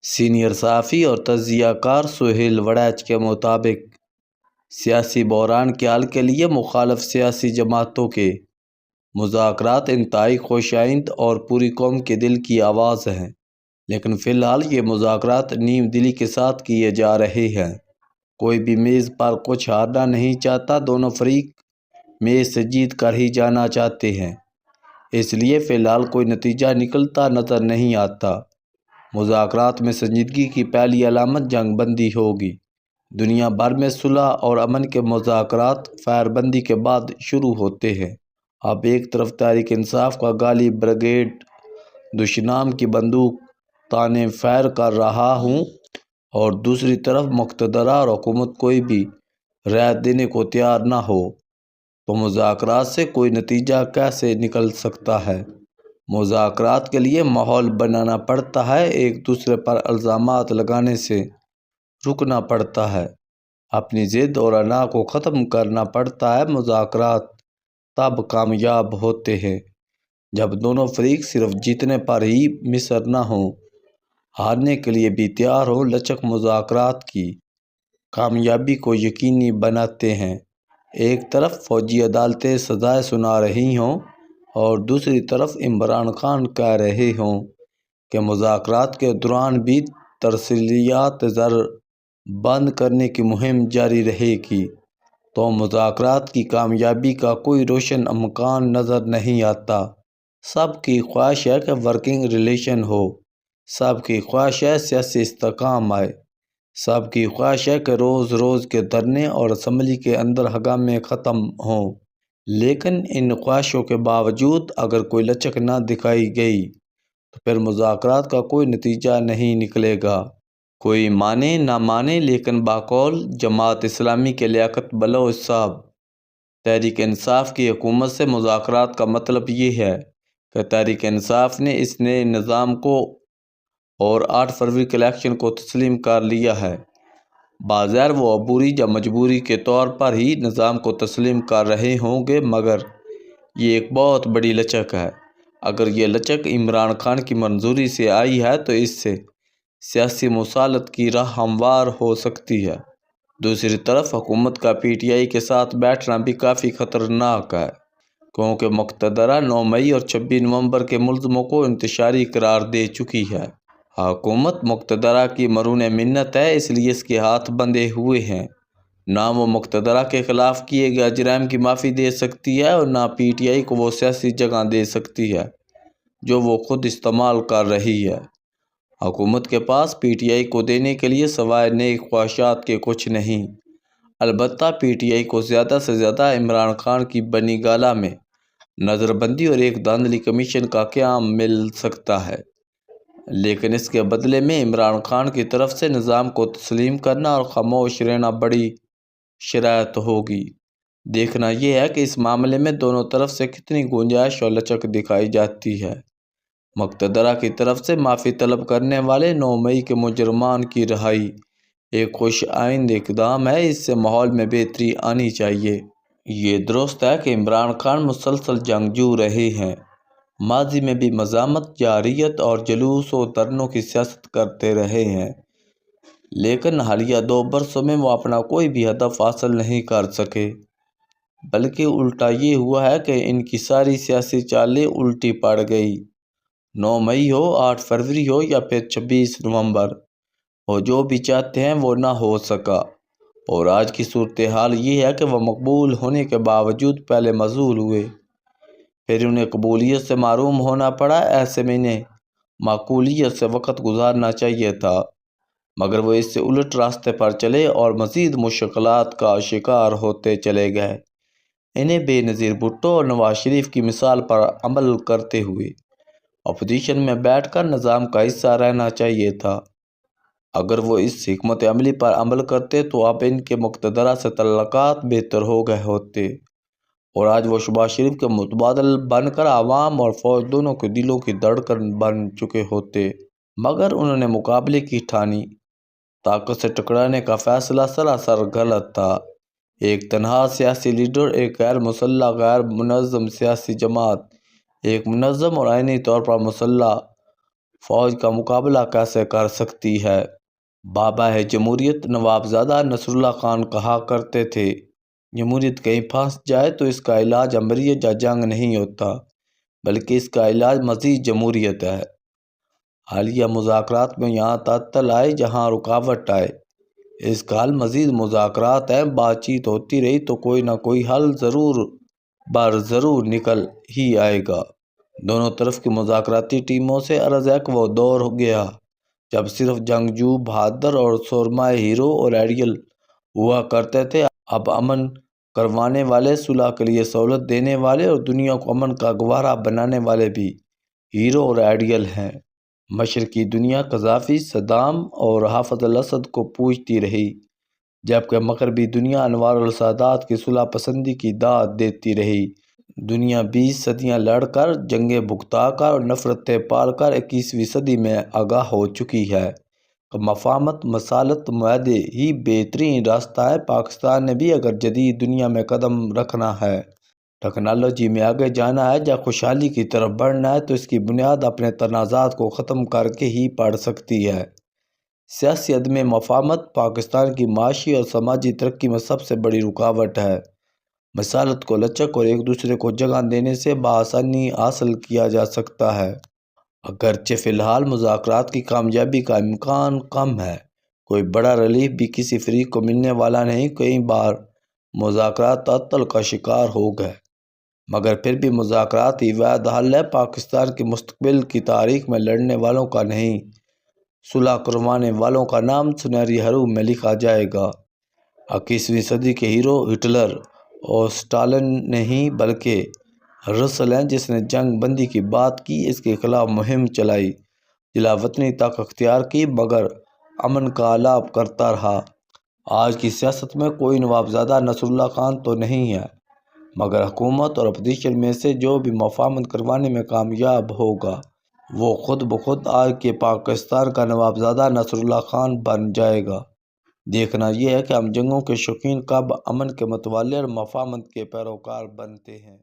Senior صحافی اور تجزیہ کار سہیل وڑیچ کے مطابق سیاسی بحران کے حل کے لیے مخالف سیاسی جماعتوں کے مذاکرات انتہائی خوش آئند اور پوری قوم کے دل کی آواز ہیں، لیکن فی الحال یہ مذاکرات نیم دلی کے ساتھ کیے جا رہے ہیں۔ کوئی بھی میز پر کچھ ہارنا نہیں چاہتا، دونوں فریق میز سے جیت کر ہی جانا چاہتے ہیں، اس لیے فی الحال کوئی نتیجہ نکلتا نظر نہیں آتا۔ مذاکرات میں سنجیدگی کی پہلی علامت جنگ بندی ہوگی۔ دنیا بھر میں صلح اور امن کے مذاکرات فائر بندی کے بعد شروع ہوتے ہیں۔ اب ایک طرف تحریک انصاف کا غالب بریگیڈ دشنام کی بندوق تانے فائر کر رہا ہوں اور دوسری طرف مقتدرہ اور حکومت کوئی بھی رعایت دینے کو تیار نہ ہو، تو مذاکرات سے کوئی نتیجہ کیسے نکل سکتا ہے؟ مذاکرات کے لیے ماحول بنانا پڑتا ہے، ایک دوسرے پر الزامات لگانے سے رکنا پڑتا ہے، اپنی ضد اور انا کو ختم کرنا پڑتا ہے۔ مذاکرات تب کامیاب ہوتے ہیں جب دونوں فریق صرف جیتنے پر ہی مصر نہ ہوں، ہارنے کے لیے بھی تیار ہوں۔ لچک مذاکرات کی کامیابی کو یقینی بناتے ہیں۔ ایک طرف فوجی عدالتیں سزائیں سنا رہی ہوں اور دوسری طرف عمران خان کہہ رہے ہوں کہ مذاکرات کے دوران بھی ترسیلات زر بند کرنے کی مہم جاری رہے گی، تو مذاکرات کی کامیابی کا کوئی روشن امکان نظر نہیں آتا۔ سب کی خواہش ہے کہ ورکنگ ریلیشن ہو، سب کی خواہش ہے سیاسی استحکام آئے، سب کی خواہش ہے کہ روز روز کے دھرنے اور اسمبلی کے اندر ہنگامے ختم ہوں، لیکن ان خواہشوں کے باوجود اگر کوئی لچک نہ دکھائی گئی تو پھر مذاکرات کا کوئی نتیجہ نہیں نکلے گا۔ کوئی مانے نہ مانے، لیکن بقول جماعت اسلامی کے لیاقت بلوچ صاحب، تحریک انصاف کی حکومت سے مذاکرات کا مطلب یہ ہے کہ تحریک انصاف نے اس نئے نظام کو اور 8 فروری کے الیکشن کو تسلیم کر لیا ہے۔ بظاہر وہ عبوری یا مجبوری کے طور پر ہی نظام کو تسلیم کر رہے ہوں گے، مگر یہ ایک بہت بڑی لچک ہے۔ اگر یہ لچک عمران خان کی منظوری سے آئی ہے تو اس سے سیاسی مصالحت کی راہ ہموار ہو سکتی ہے۔ دوسری طرف حکومت کا پی ٹی آئی کے ساتھ بیٹھنا بھی کافی خطرناک ہے، کیونکہ مقتدرہ 9 مئی اور 26 نومبر کے ملزموں کو انتشاری قرار دے چکی ہے۔ حکومت مقتدرہ کی مرہون منت ہے، اس لیے اس کے ہاتھ بندھے ہوئے ہیں۔ نہ وہ مقتدرہ کے خلاف کیے گئے جرائم کی معافی دے سکتی ہے اور نہ پی ٹی آئی کو وہ سیاسی جگہ دے سکتی ہے جو وہ خود استعمال کر رہی ہے۔ حکومت کے پاس پی ٹی آئی کو دینے کے لیے سوائے نیک خواہشات کے کچھ نہیں۔ البتہ پی ٹی آئی کو زیادہ سے زیادہ عمران خان کی بنی گالہ میں نظر بندی اور ایک دھاندلی کمیشن کا قیام مل سکتا ہے، لیکن اس کے بدلے میں عمران خان کی طرف سے نظام کو تسلیم کرنا اور خاموش رہنا بڑی شرائط ہوگی۔ دیکھنا یہ ہے کہ اس معاملے میں دونوں طرف سے کتنی گنجائش اور لچک دکھائی جاتی ہے۔ مقتدرہ کی طرف سے معافی طلب کرنے والے 9 مئی کے مجرمان کی رہائی ایک خوش آئند اقدام ہے، اس سے ماحول میں بہتری آنی چاہیے۔ یہ درست ہے کہ عمران خان مسلسل جنگجو رہے ہیں، ماضی میں بھی مزاحمت، جارحیت اور جلوس و دھرنوں کی سیاست کرتے رہے ہیں، لیکن حالیہ 2 برسوں میں وہ اپنا کوئی بھی ہدف حاصل نہیں کر سکے، بلکہ الٹا یہ ہوا ہے کہ ان کی ساری سیاسی چالیں الٹی پڑ گئی۔ 9 مئی ہو، 8 فروری ہو یا پھر 26 نومبر، وہ جو بھی چاہتے ہیں وہ نہ ہو سکا، اور آج کی صورتحال یہ ہے کہ وہ مقبول ہونے کے باوجود پہلے معزول ہوئے، پھر انہیں قبولیت سے محروم ہونا پڑا۔ ایسے میں انہیں معقولیت سے وقت گزارنا چاہیے تھا، مگر وہ اس سے الٹ راستے پر چلے اور مزید مشکلات کا شکار ہوتے چلے گئے۔ انہیں بے نظیر بھٹو اور نواز شریف کی مثال پر عمل کرتے ہوئے اپوزیشن میں بیٹھ کر نظام کا حصہ رہنا چاہیے تھا۔ اگر وہ اس حکمت عملی پر عمل کرتے تو اب ان کے مقتدرہ سے تعلقات بہتر ہو گئے ہوتے اور آج وہ شہباز شریف کے متبادل بن کر عوام اور فوج دونوں کے دلوں کی دھڑکن بن چکے ہوتے، مگر انہوں نے مقابلے کی ٹھانی۔ طاقت سے ٹکرانے کا فیصلہ سراسر غلط تھا۔ ایک تنہا سیاسی لیڈر، ایک غیر مسلح غیر منظم سیاسی جماعت، ایک منظم اور آئینی طور پر مسلح فوج کا مقابلہ کیسے کر سکتی ہے؟ بابا جمہوریت نواب زادہ نصر اللہ خان کہا کرتے تھے، جمہوریت کہیں پھنس جائے تو اس کا علاج امریت یا جنگ نہیں ہوتا، بلکہ اس کا علاج مزید جمہوریت ہے۔ حالیہ مذاکرات میں یہاں تعطل آئے جہاں رکاوٹ آئے۔ اس کا حل مزید مذاکرات ہے۔ بات چیت ہوتی رہی تو کوئی نہ کوئی حل ضرور نکل ہی آئے گا۔ دونوں طرف کی مذاکراتی ٹیموں سے عرض ہے کہ وہ دور ہو گیا جب صرف جنگجو بہادر اور سرمایہ ہیرو اور آئیڈیل ہوا کرتے تھے۔ اب امن کروانے والے، صلح کے لیے سہولت دینے والے اور دنیا کو امن کا گہوارہ بنانے والے بھی ہیرو اور آئیڈیل ہیں۔ مشرقی دنیا قذافی، صدام اور حافظ الاسد کو پوجتی رہی، جبکہ مغربی دنیا انوار السادات کی صلح پسندی کی داد دیتی رہی۔ دنیا 20 صدیاں لڑ کر، جنگیں بھگتا کر اور نفرتیں پال کر 21ویں صدی میں آگاہ ہو چکی ہے کہ مفاہمت، مصالحت، معاہدے ہی بہترین راستہ ہے۔ پاکستان نے بھی اگر جدید دنیا میں قدم رکھنا ہے، ٹیکنالوجی میں آگے جانا ہے یا خوشحالی کی طرف بڑھنا ہے تو اس کی بنیاد اپنے تنازعات کو ختم کر کے ہی پڑ سکتی ہے۔ سیاسی عدم مفاہمت پاکستان کی معاشی اور سماجی ترقی میں سب سے بڑی رکاوٹ ہے۔ مصالحت کو لچک اور ایک دوسرے کو جگہ دینے سے بآسانی حاصل کیا جا سکتا ہے، اگرچہ فی الحال مذاکرات کی کامیابی کا امکان کم ہے۔ کوئی بڑا ریلیف بھی کسی فریق کو ملنے والا نہیں۔ کئی بار مذاکرات تعطل کا شکار ہو گئے، مگر پھر بھی مذاکرات ہی واحد حل ہے۔ پاکستان کے مستقبل کی تاریخ میں لڑنے والوں کا نہیں، صلح کروانے والوں کا نام سنہری حروف میں لکھا جائے گا۔ 21ویں صدی کے ہیرو ہٹلر اور اسٹالن نہیں بلکہ رسل ہیں، جس نے جنگ بندی کی بات کی، اس کے خلاف مہم چلائی، جلا وطنی تک اختیار کی، مگر امن کا اعلان کرتا رہا۔ آج کی سیاست میں کوئی نواب زادہ نصر اللہ خان تو نہیں ہے، مگر حکومت اور اپوزیشن میں سے جو بھی مفاہمت کروانے میں کامیاب ہوگا وہ خود بخود آج کے پاکستان کا نواب زادہ نصر اللہ خان بن جائے گا۔ دیکھنا یہ ہے کہ ہم جنگوں کے شوقین کب امن کے متولی اور مفاہمت کے پیروکار بنتے ہیں۔